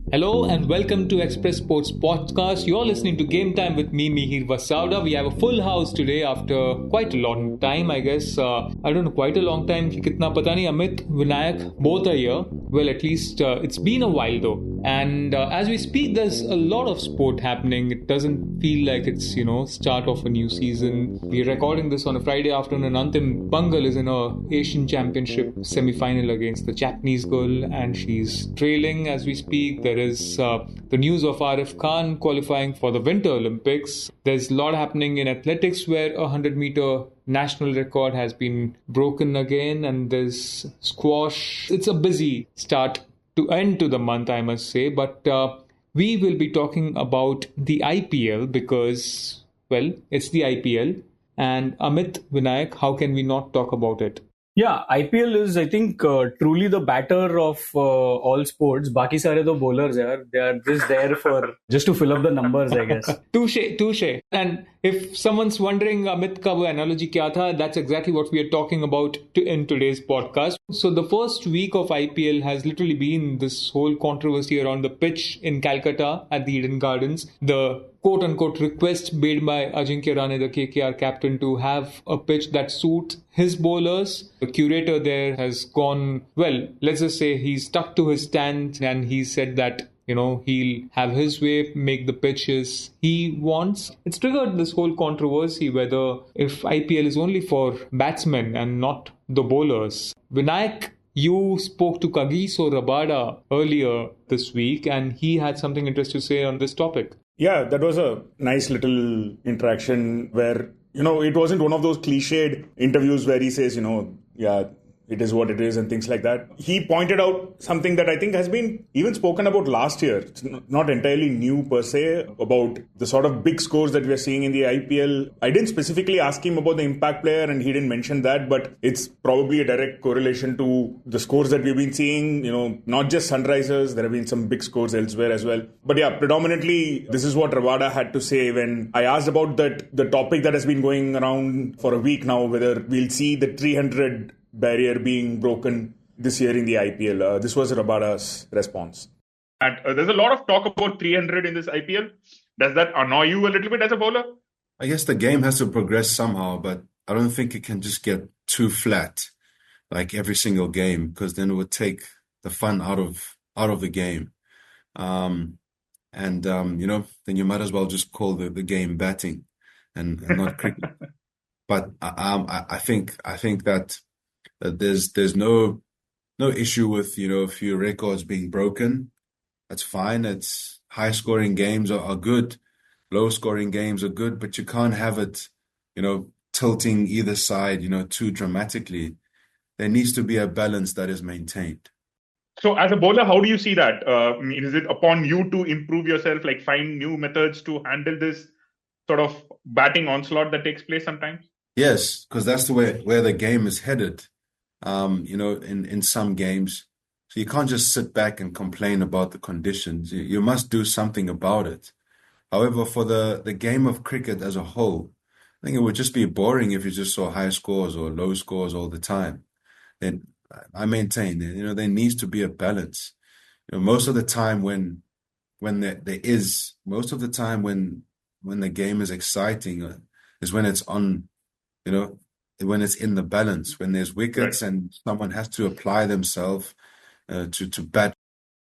Hello and welcome to Express Sports Podcast. You're listening to Game Time with me, Mihir Vasavada. We have a full house today after quite a long time, I guess. I don't know, quite a long time. Kitna pata nahi. Amit, Vinayak, both are here. Well, at least it's been a while though. And as we speak, there's a lot of sport happening. It doesn't feel like it's, start of a new season. We're recording this on a Friday afternoon. Antim Bangal is in a Asian Championship semi-final against the Japanese girl and she's trailing as we speak. There is the news of Arif Khan qualifying for the Winter Olympics. There's a lot happening in athletics where a 100-meter national record has been broken again, and there's squash. It's a busy start to end to the month, I must say, but we will be talking about the IPL because, well, it's the IPL. And Amit, Vinayak, how can we not talk about it? Yeah, IPL is, I think, truly the batter of all sports. Baki sare to bowlers, yaar. They are just there for just to fill up the numbers, I guess. Touche. And if someone's wondering, Amit ka wo analogy kya tha, that's exactly what we are talking about in today's podcast. So the first week of IPL has literally been this whole controversy around the pitch in Calcutta at the Eden Gardens. The quote-unquote request made by Ajinkya Rahane, the KKR captain, to have a pitch that suits his bowlers. The curator there has gone, well, let's just say he's stuck to his stand and he said that, he'll have his way, make the pitches he wants. It's triggered this whole controversy whether if IPL is only for batsmen and not the bowlers. Vinayak, you spoke to Kagiso Rabada earlier this week and he had something interesting to say on this topic. Yeah, that was a nice little interaction where, it wasn't one of those cliched interviews where he says, it is what it is and things like that. He pointed out something that I think has been even spoken about last year. It's not entirely new per se, about the sort of big scores that we're seeing in the IPL. I didn't specifically ask him about the impact player and he didn't mention that, but it's probably a direct correlation to the scores that we've been seeing, not just Sunrisers. There have been some big scores elsewhere as well. But yeah, predominantly, this is what Rabada had to say when I asked about the topic that has been going around for a week now, whether we'll see the 300 barrier being broken this year in the IPL. This was Rabada's response. And there's a lot of talk about 300 in this IPL. Does that annoy you a little bit as a bowler? I guess the game has to progress somehow, but I don't think it can just get too flat like every single game, because then it would take the fun out of the game. Then you might as well just call the game batting and not cricket. But I think that there's no issue with a few records being broken. That's fine. It's high scoring games are good, low scoring games are good, but you can't have it tilting either side too dramatically. There needs to be a balance that is maintained. So as a bowler, how do you see that? Is it upon you to improve yourself, like find new methods to handle this sort of batting onslaught that takes place sometimes? Yes, because that's the way where the game is headed. In some games. So you can't just sit back and complain about the conditions. You must do something about it. However, for the game of cricket as a whole, I think it would just be boring if you just saw high scores or low scores all the time. Then I maintain that, there needs to be a balance. Most of the time when the game is exciting is when it's on, when it's in the balance, when there's wickets right, and someone has to apply themselves to bat.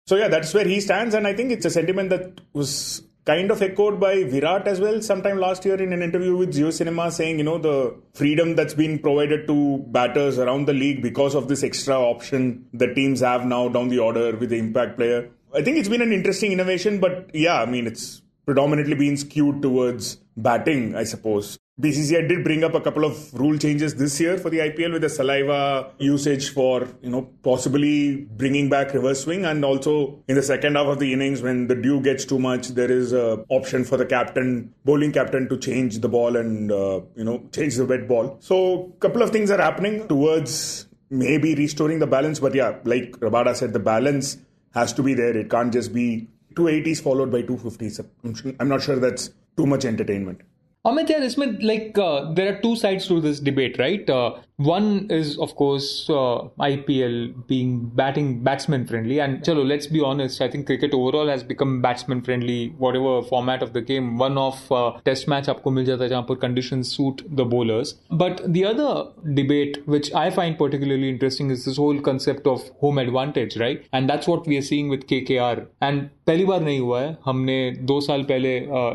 So yeah, that's where he stands. And I think it's a sentiment that was kind of echoed by Virat as well sometime last year in an interview with Jio Cinema, saying, the freedom that's been provided to batters around the league because of this extra option that teams have now down the order with the impact player. I think it's been an interesting innovation, but yeah, it's predominantly been skewed towards batting, I suppose. BCCI did bring up a couple of rule changes this year for the IPL with the saliva usage for, possibly bringing back reverse swing. And also in the second half of the innings, when the dew gets too much, there is an option for the bowling captain to change the ball and, change the wet ball. So a couple of things are happening towards maybe restoring the balance. But yeah, like Rabada said, the balance has to be there. It can't just be 280s followed by 250s. I'm not sure that's too much entertainment. Amit, there are two sides to this debate, right? One is, of course, IPL being batsman friendly. And chalo, let's be honest, I think cricket overall has become batsman friendly, whatever format of the game. One off test match aapko mil jata hai jahan par conditions suit the bowlers. But the other debate, which I find particularly interesting, is this whole concept of home advantage, right? And that's what we are seeing with KKR. And पहली बार नहीं हुआ है. हमने 2 साल पहले,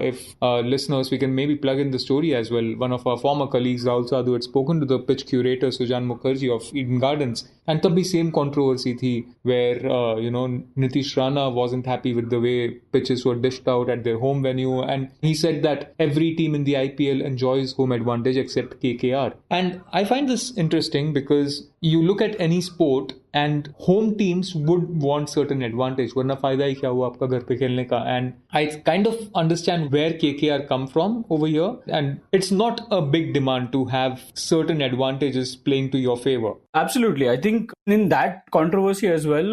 if listeners, we can maybe plug in the story as well. One of our former colleagues, Rahul Sadhu, had spoken to the pitch curator Sujan Mukherjee of Eden Gardens, and तब भी same controversy थी where Nitish Rana wasn't happy with the way pitches were dished out at their home venue, and he said that every team in the IPL enjoys home advantage except KKR. And I find this interesting because you look at any sport and home teams would want certain advantage. वरना फायदा ही क्या हुआ आपका घर पे खेलने का? And I kind of understand where KKR come from over here, and it's not a big demand to have certain advantages playing to your favor. Absolutely. I think in that controversy as well,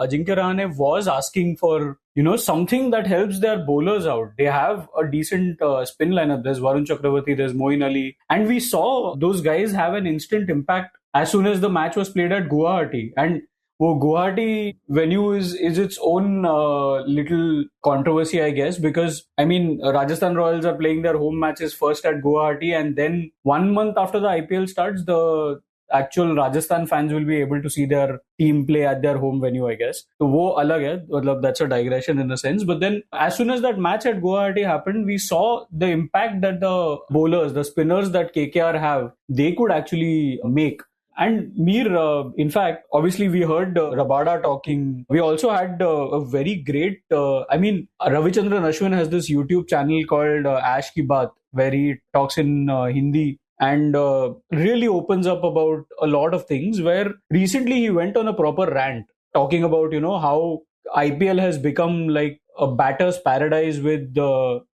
Ajinkya Rahane was asking for something that helps their bowlers out. They have a decent spin lineup. There's Varun Chakravarti, there's Moeen Ali, and we saw those guys have an instant impact as soon as the match was played at Guwahati. And Guwahati venue is its own little controversy, I guess, because Rajasthan Royals are playing their home matches first at Guwahati, and then 1 month after the IPL starts, the actual Rajasthan fans will be able to see their team play at their home venue, I guess. So wo alag hai, that's a digression in a sense. But then as soon as that match at Guwahati happened, we saw the impact that the bowlers, the spinners that KKR have, they could actually make. And Mir, in fact, obviously we heard Rabada talking. We also had a very great, Ravichandran Ashwin has this YouTube channel called Ash Ki Baat, where he talks in Hindi and really opens up about a lot of things, where recently he went on a proper rant talking about, how IPL has become like a batter's paradise with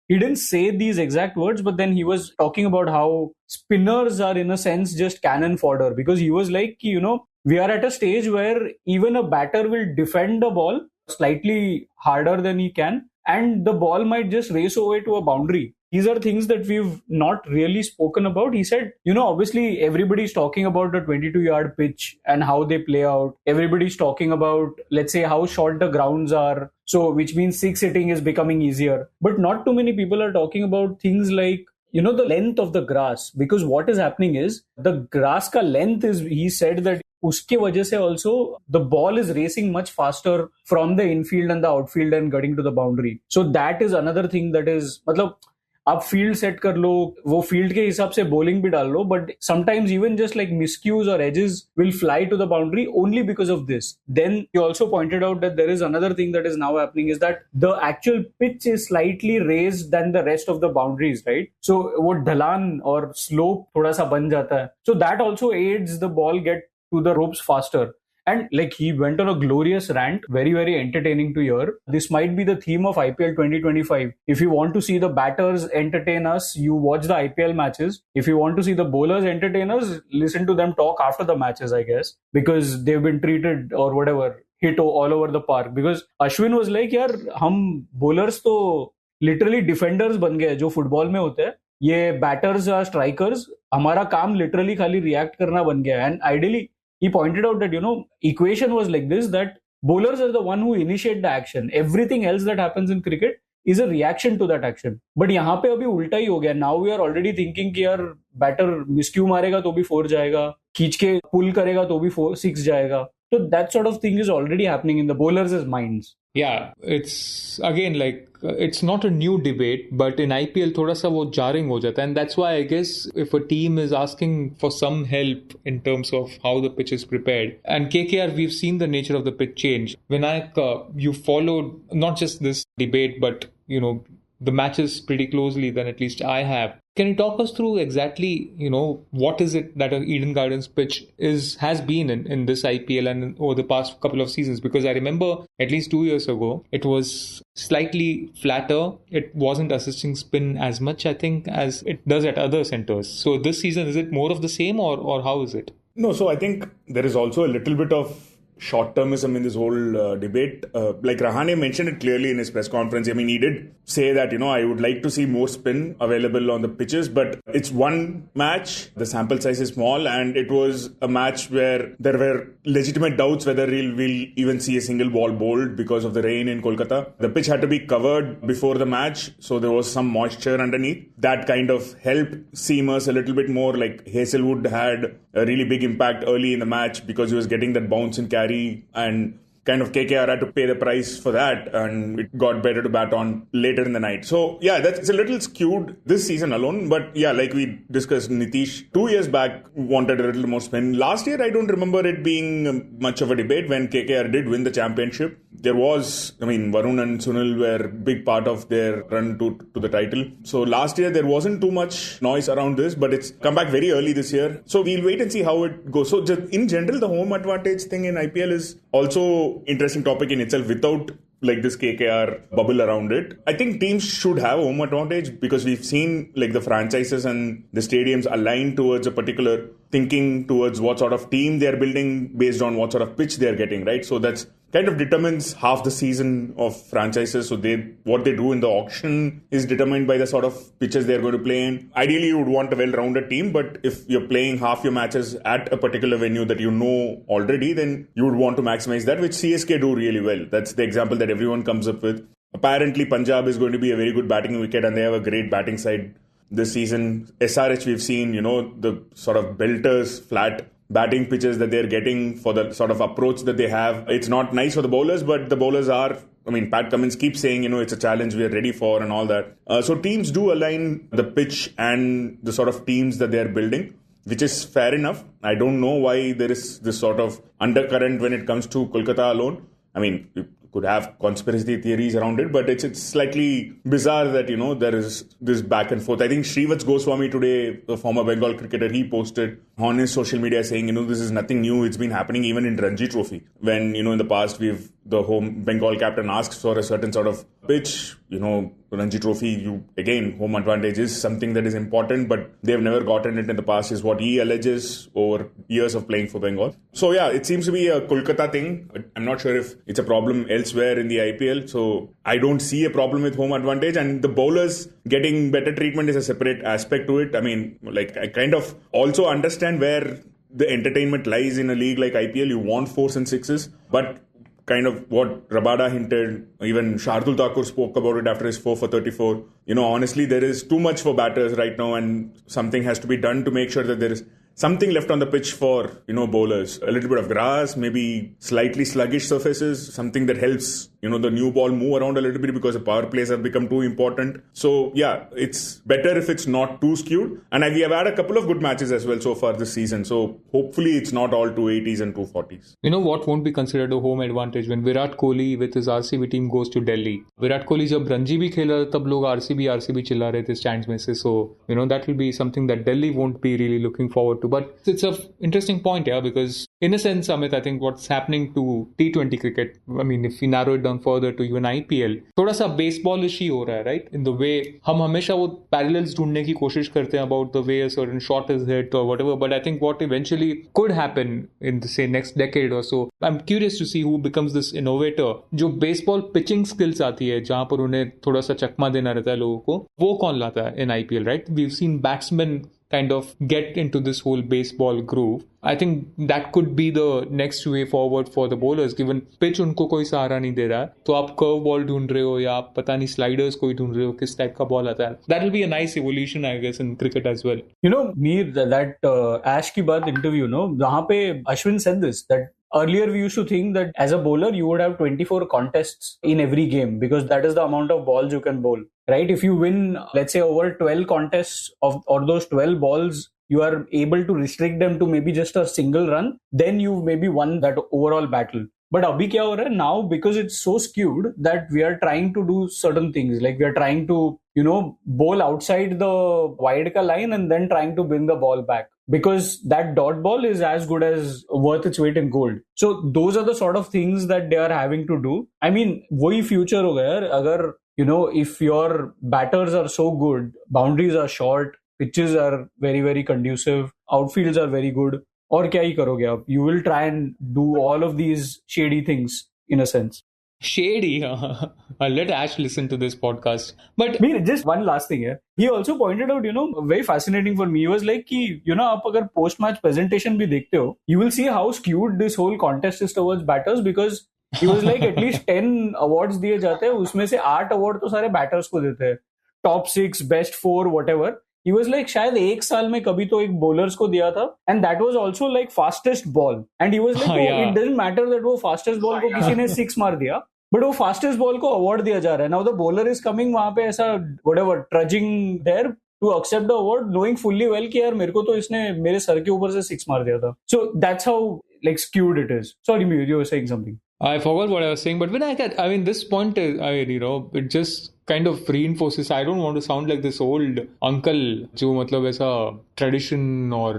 he didn't say these exact words, but then he was talking about how spinners are in a sense just cannon fodder, because he was like, we are at a stage where even a batter will defend a ball slightly harder than he can, and the ball might just race away to a boundary. These are things that we've not really spoken about. He said, obviously everybody's talking about the 22-yard pitch and how they play out. Everybody's talking about, let's say, how short the grounds are. So, which means six hitting is becoming easier. But not too many people are talking about things like, the length of the grass. Because what is happening is, the grass ka length is, he said that uske wajah se also the ball is racing much faster from the infield and the outfield and getting to the boundary. So that is another thing that is, आप field set कर लो, वो field के हिसाब से bowling भी डाल लो, but sometimes even just like miscues or edges will fly to the boundary only because of this. Then he also pointed out that there is another thing that is now happening, is that the actual pitch is slightly raised than the rest of the boundaries, right? So वो ढलान और slope थोड़ा सा बन जाता है. So that also aids the ball get to the ropes faster. And he went on a glorious rant, very, very entertaining to hear. This might be the theme of IPL 2025. If you want to see the batters entertain us, you watch the IPL matches. If you want to see the bowlers entertain us, listen to them talk after the matches, I guess, because they've been treated or whatever, hit all over the park. Because Ashwin was like, यार हम bowlers तो literally defenders बन गए जो football में होते हैं. ये batters या strikers, हमारा काम literally खाली react करना बन गया है. And ideally, he pointed out that, equation was like this, that bowlers are the one who initiate the action. Everything else that happens in cricket is a reaction to that action. But यहाँ पे अभी उल्टा ही हो गया. Now we are already thinking कि यार batter miscue मारेगा तो भी 4 जाएगा, खींच के pull करेगा तो भी 6 जाएगा. So that sort of thing is already happening in the bowlers' minds. Yeah, it's again it's not a new debate, but in IPL thoda sa wo jarring ho jata hai, and that's why I guess if a team is asking for some help in terms of how the pitch is prepared, and KKR, we've seen the nature of the pitch change. Vinayak, you followed not just this debate, but the matches pretty closely than at least I have. Can you talk us through exactly, what is it that an Eden Gardens pitch has been in this IPL and over the past couple of seasons? Because I remember at least 2 years ago, it was slightly flatter. It wasn't assisting spin as much, I think, as it does at other centers. So this season, is it more of the same or how is it? No, so I think there is also a little bit of short-termism in this whole debate. Like Rahane mentioned it clearly in his press conference. I mean, he did say that, I would like to see more spin available on the pitches, but it's one match. The sample size is small, and it was a match where there were legitimate doubts whether we'll even see a single ball bowled because of the rain in Kolkata. The pitch had to be covered before the match, so there was some moisture underneath. That kind of helped seamers a little bit more. Like Hazelwood had a really big impact early in the match because he was getting that bounce and carry, and kind of KKR had to pay the price for that, and it got better to bat on later in the night. So yeah, it's a little skewed this season alone. But yeah, like we discussed, Nitish 2 years back wanted a little more spin. Last year, I don't remember it being much of a debate when KKR did win the championship. There was, Varun and Sunil were a big part of their run to the title. So last year, there wasn't too much noise around this, but it's come back very early this year. So we'll wait and see how it goes. So just in general, the home advantage thing in IPL is also interesting topic in itself without like this KKR bubble around it. I think teams should have home advantage because we've seen like the franchises and the stadiums align towards a particular thinking towards what sort of team they're building based on what sort of pitch they're getting, right? So that's kind of determines half the season of franchises. So what they do in the auction is determined by the sort of pitches they're going to play in. Ideally, you would want a well-rounded team, but if you're playing half your matches at a particular venue that you know already, then you would want to maximize that, which CSK do really well. That's the example that everyone comes up with. Apparently, Punjab is going to be a very good batting wicket, and they have a great batting side this season. SRH, we've seen, the sort of belters, flat batting pitches that they're getting for the sort of approach that they have. It's not nice for the bowlers, but the bowlers are, Pat Cummins keeps saying, it's a challenge we are ready for and all that. So teams do align the pitch and the sort of teams that they're building, which is fair enough. I don't know why there is this sort of undercurrent when it comes to Kolkata alone. You could have conspiracy theories around it, but it's slightly bizarre that, there is this back and forth. I think Srivatsa Goswami today, the former Bengal cricketer, he posted on his social media saying, this is nothing new. It's been happening even in Ranji Trophy. When, in the past, the home Bengal captain asks for a certain sort of pitch, Ranji Trophy, home advantage is something that is important, but they've never gotten it in the past, is what he alleges over years of playing for Bengal. So yeah, it seems to be a Kolkata thing. I'm not sure if it's a problem elsewhere in the IPL. So I don't see a problem with home advantage, and the bowlers getting better treatment is a separate aspect to it. I kind of also understand where the entertainment lies in a league like IPL. You want 4s and 6s, but kind of what Rabada hinted, even Shardul Thakur spoke about it after his 4 for 34. Honestly, there is too much for batters right now, and something has to be done to make sure that there is something left on the pitch for, bowlers. A little bit of grass, maybe slightly sluggish surfaces, something that helps, the new ball move around a little bit because the power plays have become too important. So yeah, it's better if it's not too skewed. And we have had a couple of good matches as well so far this season. So hopefully it's not all 280s and 240s. What won't be considered a home advantage when Virat Kohli with his RCB team goes to Delhi? Virat Kohli jab Ranji bhi khela tab log RCB chilla rahe the stands mein se. So, that will be something that Delhi won't be really looking forward to. But it's an interesting point here because in a sense, Amit, I think what's happening to T20 cricket, if we narrow it down further to even IPL, थोड़ा सा baseball-ish ही हो रहा है, right? In the way हम हमेशा वो parallels ढूंढने की कोशिश करते हैं about the way a certain shot is hit or whatever. But I think what eventually could happen in the say next decade or so, I'm curious to see who becomes this innovator. जो baseball pitching skills आती है, जहाँ पर उन्हें थोड़ा सा चकमा देना रहता है लोगों को, वो कौन लाता है in IPL, right? We've seen batsmen kind of get into this whole baseball groove. I think that could be the next way forward for the bowlers, given pitch उनको कोई सहारा नहीं दे रहा है, तो आप curve ball ढूंढ रहे हो या आप पता नहीं sliders कोई ढूंढ रहे हो, किस type का ball आता है. That will be a nice evolution, I guess, in cricket as well. Mihir, that Ash की बात interview, वहाँ पे Ashwin said this, that earlier we used to think that as a bowler you would have 24 contests in every game because that is the amount of balls you can bowl, right? If you win, let's say, over 12 contests or those 12 balls, you are able to restrict them to maybe just a single run, then you've maybe won that overall battle. But abhi kya ho raha hai now, because it's so skewed that we are trying to do certain things, like we are trying to, bowl outside the wide ka line and then trying to bring the ball back, because that dot ball is as good as worth its weight in gold. So those are the sort of things that they are having to do. Wohi future ho gaya agar, if your batters are so good, boundaries are short, pitches are very, very conducive, outfields are very good, और क्या ही करोगे आप? You will try and do all of these shady things in a sense. Shady. I'll let Ash listen to this podcast. But I mean, just one last thing here. He also pointed out, very fascinating for me. He was like, कि, आप अगर post-match presentation भी देखते हो, you will see how skewed this whole contest is towards batters because he was like at least 10 awards दिए जाते हैं, उसमें से 8 award तो सारे batters को देते हैं. Top 6, best 4, whatever. He was like शायद एक साल में कभी तो एक bowlers को दिया था and that was also like fastest ball. And he was like, yeah. It doesn't matter that वो fastest ball को किसी ने 6 मार दिया. बट वो फास्टेस्ट बॉल को अवार्ड दिया जा रहा है. Now the bowler is coming वहां पे ऐसा whatever trudging there to accept the award knowing fully well कि यार मेरे को तो इसने मेरे सर के ऊपर से 6 मार दिया था. So that's how like skewed it is. Sorry, Mihir, you were saying something. I forgot what I was saying, but this point is, it just kind of reinforces. I don't want to sound like this old uncle जो मतलब ऐसा tradition और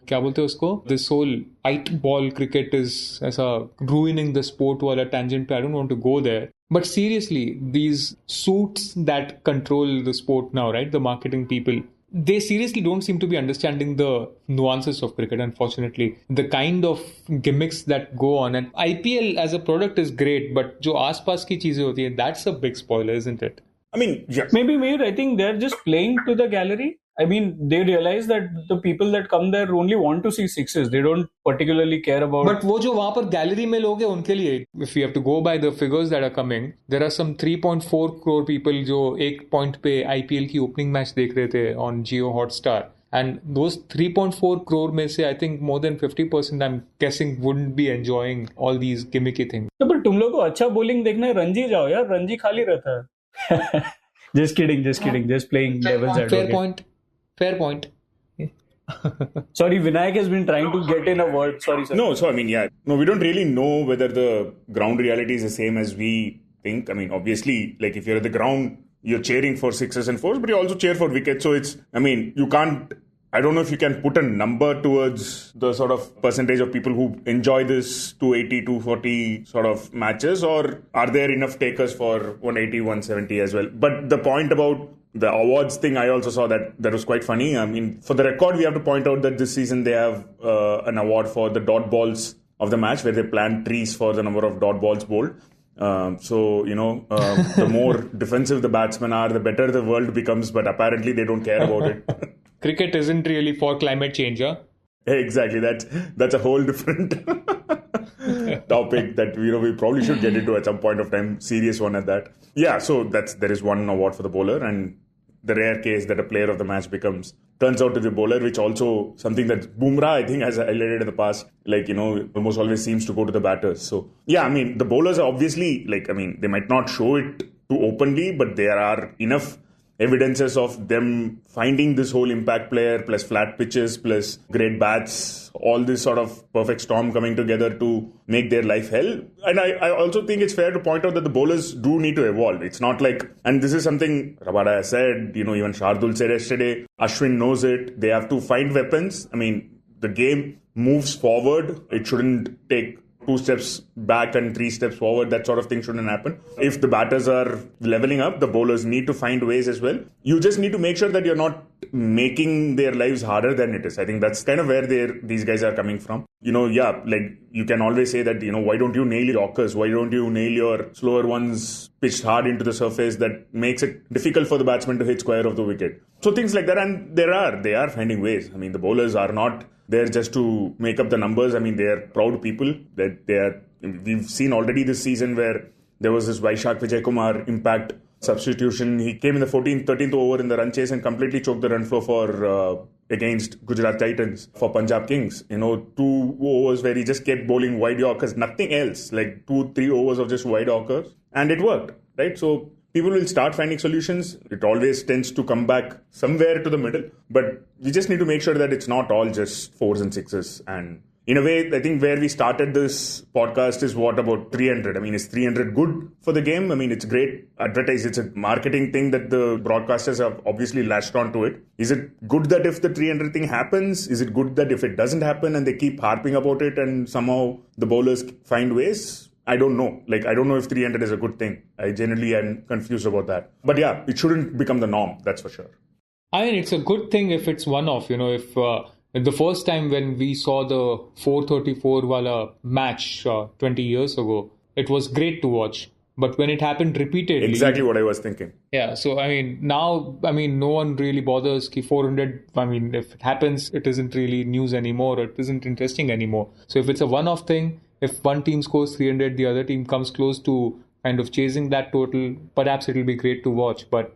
क्या बोलते हैं उसको, this whole white ball cricket is ऐसा ruining the sport वाला tangent पे. I don't want to go there. But seriously, these suits that control the sport now, right? The marketing people, they seriously don't seem to be understanding the nuances of cricket, unfortunately. The kind of gimmicks that go on. And IPL as a product is great, but जो आसपास की चीजें होती हैं, that's a big spoiler, isn't it? I mean, yeah. Maybe, I think they're just playing to the gallery. I mean, they realize that the people that come there only want to see sixes. They don't particularly care about... But वो जो वहाँ पर gallery में लोग हैं उनके लिए, if you have to go by the figures that are coming, there are some 3.4 crore people जो एक point पे IPL की opening match देख रहे थे on Jio Hotstar. And those 3.4 crore में से, I think more than 50% I'm guessing wouldn't be enjoying all these gimmicky things. तो पर तुम लोग को अच्छा bowling देखना है, रणजी जाओ यार, रणजी खाली रहता है. Just kidding, just playing devil's advocate. Fair point. Sorry, Vinayak has been trying to get in a word. Sorry, sir. No, so I mean, yeah. No, we don't really know whether the ground reality is the same as we think. I mean, obviously, like if you're at the ground, you're cheering for sixes and fours, but you also cheer for wickets. So it's, I mean, you can't, I don't know if you can put a number towards the sort of percentage of people who enjoy this 280, 240 sort of matches, or are there enough takers for 180, 170 as well? But the point about the awards thing, I also saw that was quite funny. I mean, for the record, we have to point out that this season they have an award for the dot balls of the match, where they plant trees for the number of dot balls bowled. The more defensive the batsmen are, the better the world becomes, but apparently they don't care about it. Cricket isn't really for climate change, huh? Exactly. That's a whole different topic that we probably should get into at some point of time. Serious one at that. Yeah, so there is one award for the bowler, and the rare case that a player of the match turns out to be a bowler, which also something that Bumrah, I think, has highlighted in the past, almost always seems to go to the batters. So, yeah, I mean, the bowlers are obviously, they might not show it too openly, but there are enough evidences of them finding this whole impact player plus flat pitches plus great bats, all this sort of perfect storm coming together to make their life hell. And I also think it's fair to point out that the bowlers do need to evolve. It's not like, and this is something Rabada has said, even Shardul said yesterday, Ashwin knows it, they have to find weapons. I mean, the game moves forward. It shouldn't take 2 steps back and 3 steps forward. That sort of thing shouldn't happen. If the batters are leveling up, the bowlers need to find ways as well. You just need to make sure that you're not making their lives harder than it is. I think that's kind of where these guys are coming from. You can always say that, why don't you nail your Yorkers? Why don't you nail your slower ones pitched hard into the surface that makes it difficult for the batsman to hit square of the wicket? So things like that. And they are finding ways. I mean, the bowlers are not there just to make up the numbers. I mean, they are proud people. We've seen already this season where there was this Vaishak Vijay Kumar impact substitution. He came in the 14th, 13th over in the run chase and completely choked the run flow for against Gujarat Titans for Punjab Kings. 2 overs where he just kept bowling wide Yorkers, nothing else, 2-3 overs of just wide Yorkers, and it worked, right? So people will start finding solutions. It always tends to come back somewhere to the middle, but we just need to make sure that it's not all just 4s and 6s. And in a way, I think where we started this podcast is what about 300? I mean, is 300 good for the game? I mean, it's great advertised. It's a marketing thing that the broadcasters have obviously latched onto it. Is it good that if the 300 thing happens? Is it good that if it doesn't happen and they keep harping about it and somehow the bowlers find ways? I don't know. I don't know if 300 is a good thing. I generally am confused about that. But yeah, it shouldn't become the norm. That's for sure. I mean, it's a good thing if it's one-off. If The first time when we saw the 434 wala match 20 years ago, it was great to watch. But when it happened repeatedly... Exactly what I was thinking. Yeah, so now no one really bothers ki 400. If it happens, it isn't really news anymore. It isn't interesting anymore. So if it's a one-off thing, if one team scores 300, the other team comes close to kind of chasing that total, perhaps it'll be great to watch. But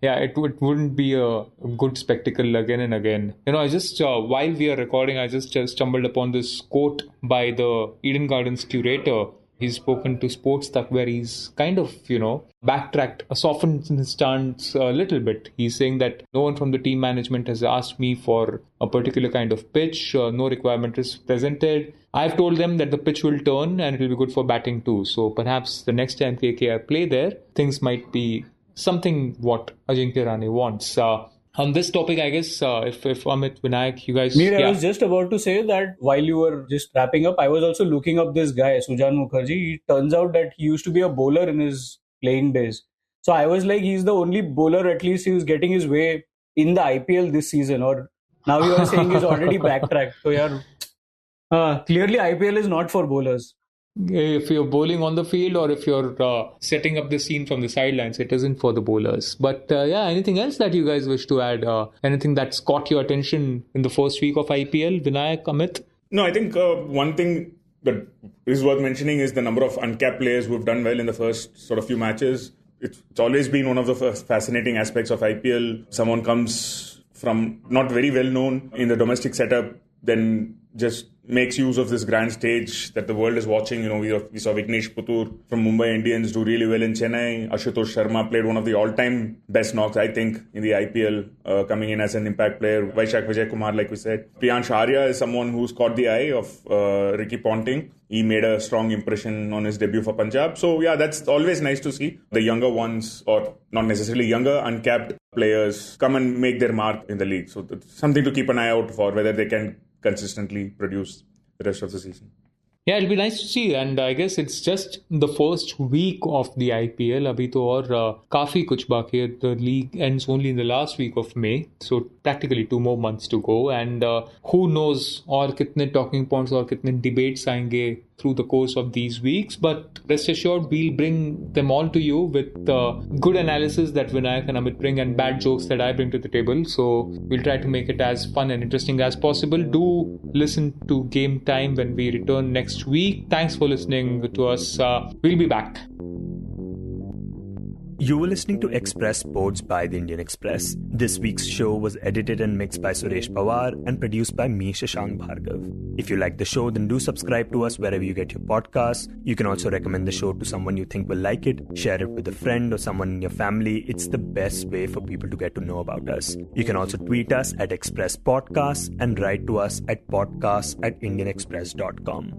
it wouldn't be a good spectacle again and again. I just, while we are recording, I just stumbled upon this quote by the Eden Gardens curator. He's spoken to Sports Tuck where he's kind of, backtracked, softened his stance a little bit. He's saying that no one from the team management has asked me for a particular kind of pitch. No requirement is presented. I've told them that the pitch will turn and it will be good for batting too. So perhaps the next time KKR play there, things might be something what Ajinkya Rahane wants. On this topic, I guess, if Amit, Vinayak, you guys... Mihir, I was just about to say that while you were just wrapping up, I was also looking up this guy, Sujan Mukherjee. It turns out that he used to be a bowler in his playing days. So I was like, he's the only bowler, at least he was getting his way in the IPL this season. Or now you are saying he's already backtracked. So clearly IPL is not for bowlers. If you're bowling on the field or if you're setting up the scene from the sidelines, it isn't for the bowlers. But anything else that you guys wish to add? Anything that's caught your attention in the first week of IPL? Vinayak, Amit? No, I think one thing that is worth mentioning is the number of uncapped players who've done well in the first sort of few matches. It's always been one of the first fascinating aspects of IPL. Someone comes from not very well known in the domestic setup, then just makes use of this grand stage that the world is watching. We saw Vignesh Puttur from Mumbai Indians do really well in Chennai. Ashutosh Sharma played one of the all-time best knocks, I think, in the IPL, coming in as an impact player. Vaishak Vijay Kumar, like we said. Priyansh Arya is someone who's caught the eye of Ricky Ponting. He made a strong impression on his debut for Punjab. So, that's always nice to see. The younger ones, or not necessarily younger, uncapped players come and make their mark in the league. So, that's something to keep an eye out for, whether they can consistently produce the rest of the season. Yeah, it'll be nice to see, and I guess it's just the first week of the IPL. Abhi to aur काफी कुछ बाकी है. The league ends only in the last week of May, so practically 2 more months to go. And who knows और कितने talking points और कितने debates आएंगे through the course of these weeks. But rest assured, we'll bring them all to you with good analysis that Vinayak and Amit bring and bad jokes that I bring to the table. So we'll try to make it as fun and interesting as possible. Do listen to Game Time when we return next week. Thanks for listening to us. We'll be back. You were listening to Express Sports by the Indian Express. This week's show was edited and mixed by Suresh Pawar and produced by me, Shashank Bhargav. If you like the show, then do subscribe to us wherever you get your podcasts. You can also recommend the show to someone you think will like it. Share it with a friend or someone in your family. It's the best way for people to get to know about us. You can also tweet us at Express Podcasts and write to us at podcasts@indianexpress.com.